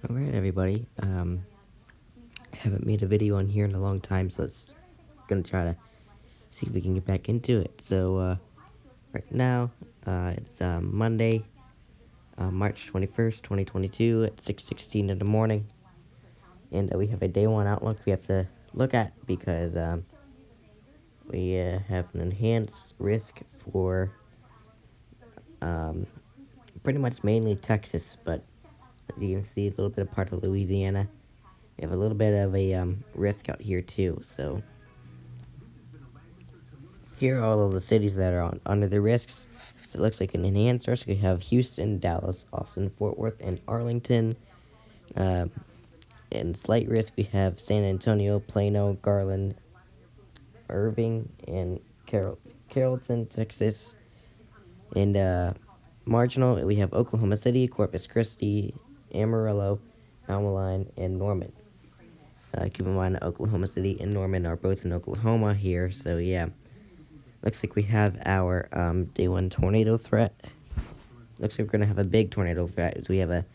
Alright everybody, haven't made a video on here in a long time, so it's gonna try to see if we can get back into it. So, right now, it's Monday, March 21st, 2022 at 6:16 in the morning, and we have a day one outlook we have to look at because we have an enhanced risk for pretty much mainly Texas, but as you can see, a little bit of part of Louisiana. We have a little bit of a risk out here too, so here are all of the cities that are under the risks. So it looks like an enhanced risk. We have Houston, Dallas, Austin, Fort Worth, and Arlington. In slight risk, we have San Antonio, Plano, Garland, Irving, and Carrollton, Texas. And marginal, we have Oklahoma City, Corpus Christi, Amarillo, Almaline, and Norman. Keep in mind, Oklahoma City and Norman are both in Oklahoma here, so yeah. Looks like we have our day one tornado threat. Looks like we're going to have a big tornado threat, as we have a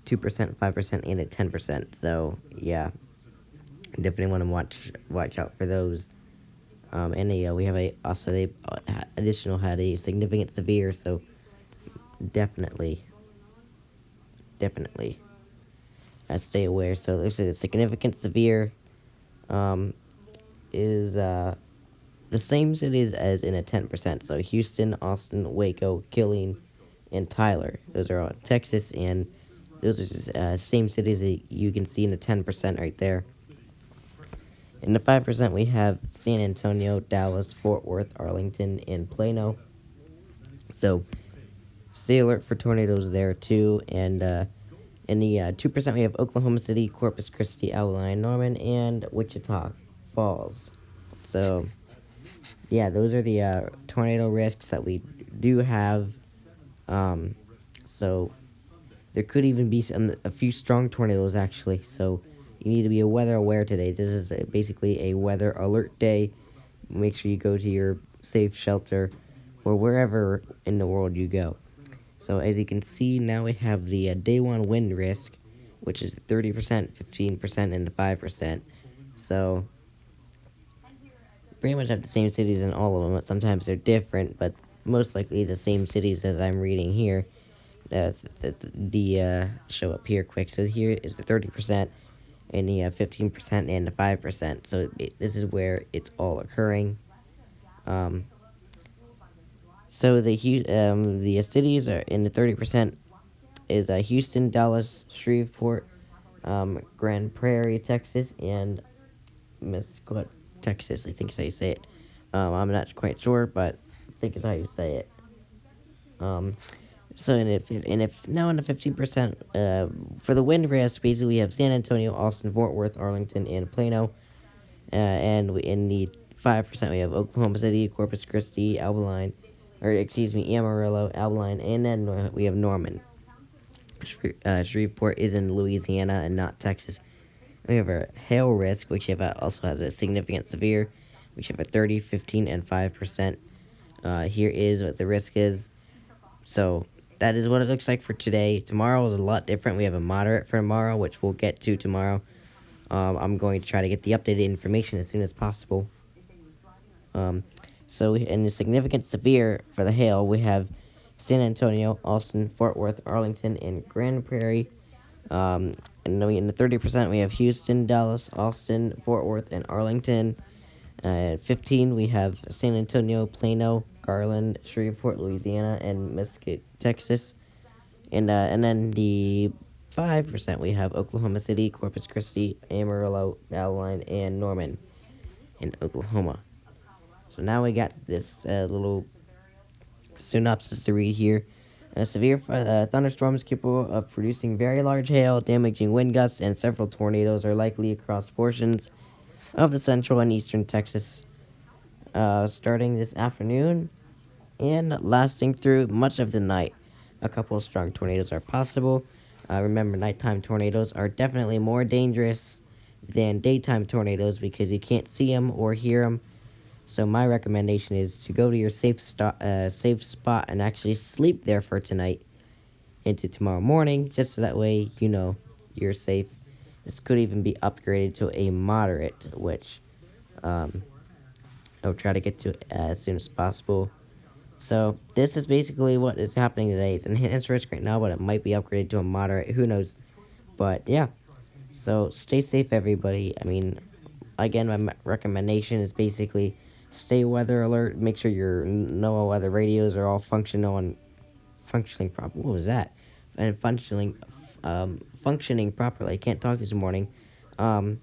2%, 5%, and a 10%. So, yeah. Definitely want to watch out for those. And we have they additional had a significant severe, so definitely stay aware. So it looks like the significant severe is the same cities as in a 10%. So Houston, Austin, Waco, Killeen, and Tyler. Those are all Texas, and those are just same cities that you can see in the 10% right there. In the 5%, we have San Antonio, Dallas, Fort Worth, Arlington, and Plano. So stay alert for tornadoes there too. And in the 2%, we have Oklahoma City, Corpus Christi, Almaline, Norman, and Wichita Falls. So yeah, those are the tornado risks that we do have. So there could even be a few strong tornadoes actually. So you need to be weather aware today. This is basically a weather alert day. Make sure you go to your safe shelter or wherever in the world you go. So as you can see, now we have the day one wind risk, which is 30%, 15%, and 5%. So pretty much have the same cities in all of them, but sometimes they're different, but most likely the same cities as I'm reading here. Show up here quick. So here is the 30%, and the 15%, and the 5%. So this is where it's all occurring. So the cities are in the 30% is Houston, Dallas, Shreveport, Grand Prairie, Texas, and Mesquite, Texas. I think is how you say it. I'm not quite sure, but I think it's how you say it. So if now in the 15%, for the wind risk, basically we have San Antonio, Austin, Fort Worth, Arlington, and Plano. And in the 5%, we have Oklahoma City, Corpus Christi, Amarillo, Almaline, and then we have Norman. Shreveport is in Louisiana and not Texas. We have a hail risk, which also has a significant severe, which have a 30, 15, and 5%. Here is what the risk is. So that is what it looks like for today. Tomorrow is a lot different. We have a moderate for tomorrow, which we'll get to tomorrow. I'm going to try to get the updated information as soon as possible. So in the significant severe for the hail, we have San Antonio, Austin, Fort Worth, Arlington, and Grand Prairie. And then in the 30%, we have Houston, Dallas, Austin, Fort Worth, and Arlington. 15, we have San Antonio, Plano, Garland, Shreveport, Louisiana, and Mesquite, Texas. And then the 5%, we have Oklahoma City, Corpus Christi, Amarillo, Almaline, and Norman in Oklahoma. So now we got this little synopsis to read here. Severe thunderstorms capable of producing very large hail, damaging wind gusts, and several tornadoes are likely across portions of the central and eastern Texas, starting this afternoon and lasting through much of the night. A couple of strong tornadoes are possible. Remember, nighttime tornadoes are definitely more dangerous than daytime tornadoes because you can't see them or hear them. So my recommendation is to go to your safe spot and actually sleep there for tonight into tomorrow morning, just so that way, you're safe. This could even be upgraded to a moderate, which I'll try to get to as soon as possible. So this is basically what is happening today. It's enhanced risk right now, but it might be upgraded to a moderate. Who knows? But yeah. So stay safe, everybody. I mean, again, my recommendation is basically stay weather alert. Make sure your NOAA weather radios are all functioning properly. What was that? And functioning properly. I can't talk this morning. Um,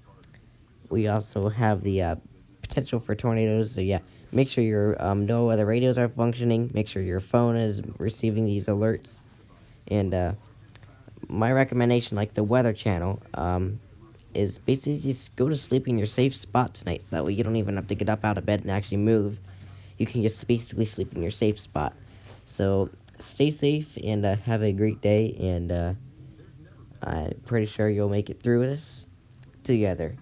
we also have the potential for tornadoes. So yeah, make sure your NOAA weather radios are functioning. Make sure your phone is receiving these alerts. And my recommendation, like the Weather Channel, is basically just go to sleep in your safe spot tonight. So that way you don't even have to get up out of bed and actually move. You can just basically sleep in your safe spot. So stay safe and have a great day. And I'm pretty sure you'll make it through this together.